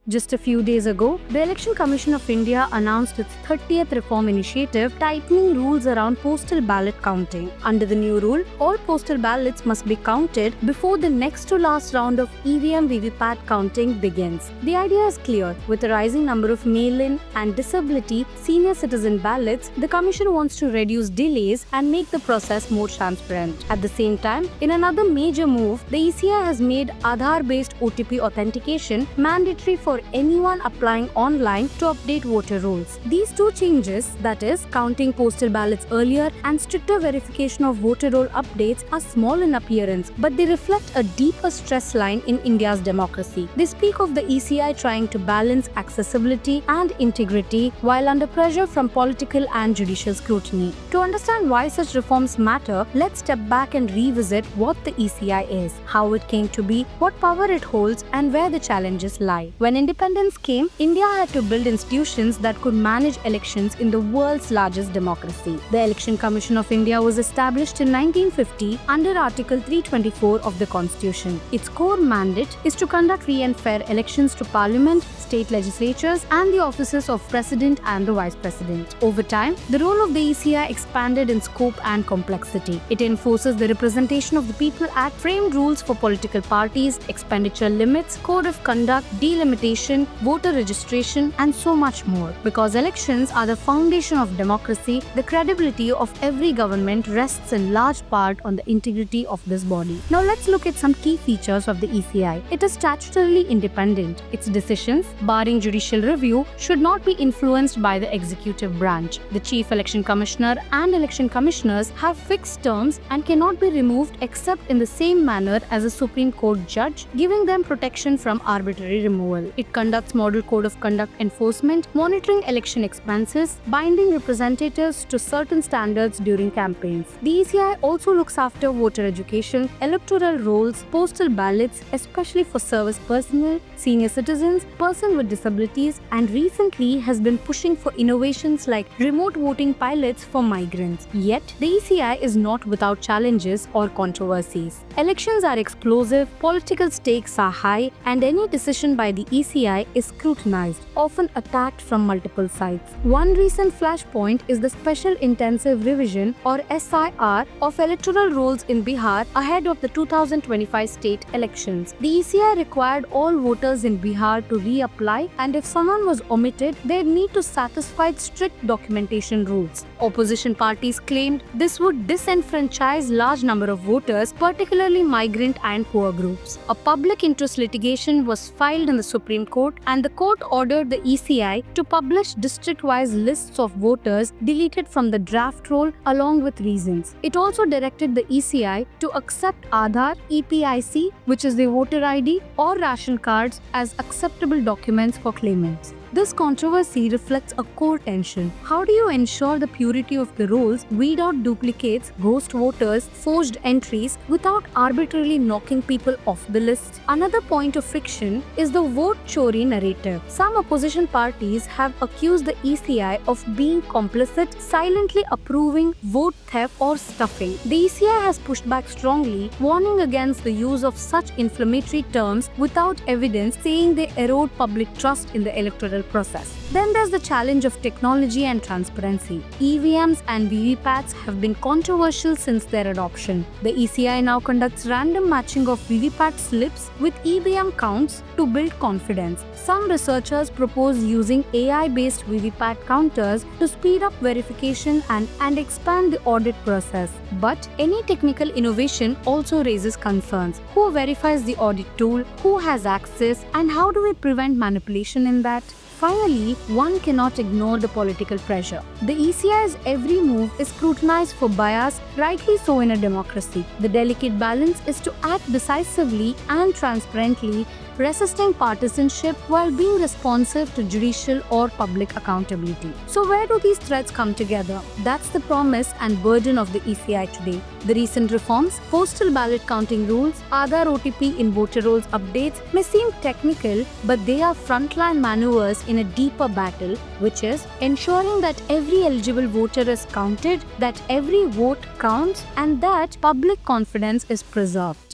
Just a few days ago, the Election Commission of India announced its 30th reform initiative tightening rules around postal ballot counting. Under the new rule, all postal ballots must be counted before the next to last round of EVM VVPAT counting begins. The idea is clear. With a rising number of mail-in and disability senior citizen ballots, the Commission wants to reduce delays and make the process more transparent. At the same time, in another major move, the ECI has made Aadhaar-based OTP authentication mandatory for anyone applying online to update voter rolls. These two changes, that is, counting postal ballots earlier and stricter verification of voter roll updates, are small in appearance, but they reflect a deeper stress line in India's democracy. They speak of the ECI trying to balance accessibility and integrity while under pressure from political and judicial scrutiny. To understand why such reforms matter, let's step back and revisit what the ECI is, how it came to be, what power it holds, and where the challenges lie. When independence came, India had to build institutions that could manage elections in the world's largest democracy. The Election Commission of India was established in 1950 under Article 324 of the Constitution. Its core mandate is to conduct free and fair elections to Parliament, state legislatures, and the offices of President and the Vice President. Over time, the role of the ECI expanded in scope and complexity. It enforces the Representation of the People Act, framed rules for political parties, expenditure limits, code of conduct, delimitation, voter registration, and so much more. Because elections are the foundation of democracy, the credibility of every government rests in large part on the integrity of this body. Now let's look at some key features of the ECI. It is statutorily independent. Its decisions, barring judicial review, should not be influenced by the executive branch. The Chief Election Commissioner and election commissioners have fixed terms and cannot be removed except in the same manner as a Supreme Court judge, giving them protection from arbitrary removal. It conducts model code of conduct enforcement, monitoring election expenses, binding representatives to certain standards during campaigns. The ECI also looks after voter education, electoral rolls, postal ballots, especially for service personnel, senior citizens, persons with disabilities, and recently has been pushing for innovations like remote voting pilots for migrants. Yet, the ECI is not without challenges or controversies. Elections are explosive, political stakes are high, and any decision by the ECI is scrutinized, often attacked from multiple sides. One recent flashpoint is the Special Intensive Revision or SIR of electoral rolls in Bihar ahead of the 2025 state elections. The ECI required all voters in Bihar to reapply, and if someone was omitted, they'd need to satisfy strict documentation rules. Opposition parties claimed this would disenfranchise large number of voters, particularly migrant and poor groups. A public interest litigation was filed in the Supreme Court, and the court ordered the ECI to publish district-wise lists of voters deleted from the draft roll along with reasons. It also directed the ECI to accept Aadhaar, EPIC, which is the voter ID, or ration cards as acceptable documents for claimants. This controversy reflects a core tension. How do you ensure the purity of the rolls, weed out duplicates, ghost voters, forged entries without arbitrarily knocking people off the list? Another point of friction is the vote chori narrative. Some opposition parties have accused the ECI of being complicit, silently approving vote theft or stuffing. The ECI has pushed back strongly, warning against the use of such inflammatory terms without evidence, saying they erode public trust in the electoral process. Then there's the challenge of technology and transparency. EVMs and VVPATs have been controversial since their adoption. The ECI now conducts random matching of VVPAT slips with EVM counts to build confidence. Some researchers propose using AI-based VVPAT counters to speed up verification and expand the audit process. But any technical innovation also raises concerns. Who verifies the audit tool? Who has access? And how do we prevent manipulation in that? Finally, one cannot ignore the political pressure. The ECI's every move is scrutinized for bias, rightly so in a democracy. The delicate balance is to act decisively and transparently, resisting partisanship while being responsive to judicial or public accountability. So where do these threads come together? That's the promise and burden of the ECI today. The recent reforms, postal ballot counting rules, Aadhaar OTP in voter rolls updates may seem technical, but they are frontline maneuvers in a deeper battle, which is ensuring that every eligible voter is counted, that every vote counts, and that public confidence is preserved.